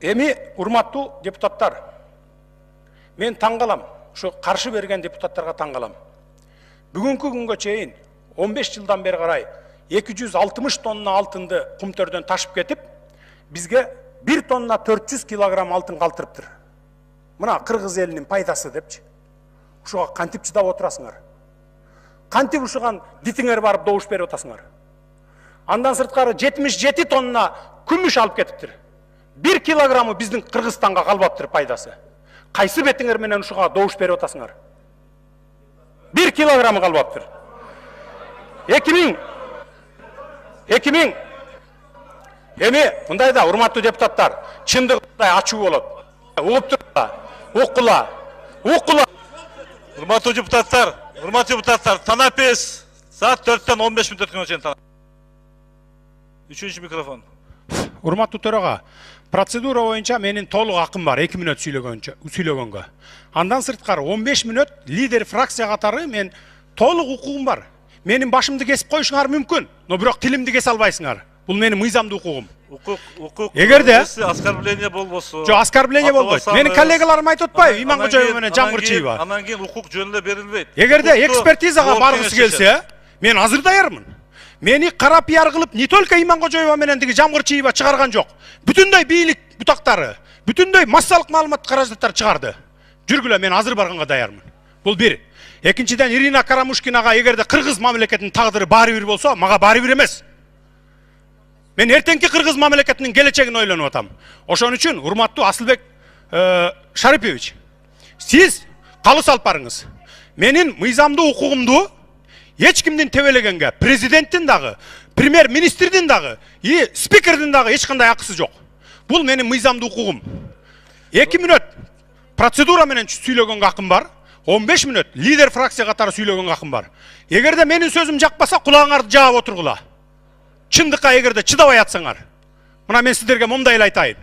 Эми урматтуу депутаттар, мен таң калам, ушу каршы берген депутаттарга таң калам. Бүгүнкү күнгө чейин 15 жылдан бери карай 260 тонна алтынды кумтөрдөн ташып кетип, бизге 1 тонна 400 килограмм алтын калтырыптыр. Мына кыргыз элинин пайдасы депчи. Ушуга кантип чыдап отурасыңар? Кантип ушуган дитиңер барып добуш берип атасыңар? Андан сырткары 77 тонна күмүш алып кетиптир. 1 килограммы биздин Кыргызстанга калбаптыр пайдасы. Кайсы бетиңер менен ушуга добуш берип атасыңар? 1 килограммы калбаптыр. 2000 Эми мындай да, урматтуу депутаттар, чындыгында ачуу болот. Угуп туруңар, уккула. Урматтуу депутаттар, танапес саат 4-тен 15 мүнөт өткөнгө чейин танап. Үчүнчү микрофон. Урматтуу төрага, процедура боюнча менин толук акым бар 2 мүнөт сүйлөгөнгө. Андан сырткары 15 мүнөт лидер фракция катары мен толук укугум бар. Менин башымды кесип коюшуңар мүмкүн, но бирок тилимди кесе албайсыңар. Бул менин мыйзамдуу укугум. Укук. Эгерде оскорбление болбосо. Жок, оскорбление болбойт. Менин коллегаларым айтып атпайбы, Иманкожоева менен Жамгырчиева. Анан кийин укук жөнүндө берилбейт. Эгерде экспертизага баргысы келсе, мен азыр даярмын. Мени кара пиар кылып, не только Иманкожоева менен тиги Жамгырчиева чыгарган жок. Бүтүндөй бийлик бутактары, бүтүндөй массалык маалымат каражаттары чыгарды. Жүргүлө, мен азыр барганга даярмын. Бул бир. Экинчиден, Ирина Карамушкинага эгерде кыргыз мамлекетинин тагдыры баары бир болсо, мага баары бир эмес. Мен эртеңки кыргыз мамлекетинин келечегин ойлонуп атам. Ошон үчүн, урматтуу Асылбек Шарипович, сиз калыс алып барыңыз. Менин мыйзамдуу укугумду эч кимдин тебелегенге, президенттин дагы, премьер-министрдин дагы, спикердин дагы эч кандай акысы жок. Бул менин мыйзамдуу укугум. 2 мүнөт процедура менен сүйлөгөнгө акым бар. 15 мүнөт лидер фракция катары сүйлөгөнгө акым бар. Эгерде менин сөзүм жакпаса, кулагыңарды жаап отургула. Чындыкка эгерде чыдабай атсаңар. Мына мен сиздерге момундай эле айтайын.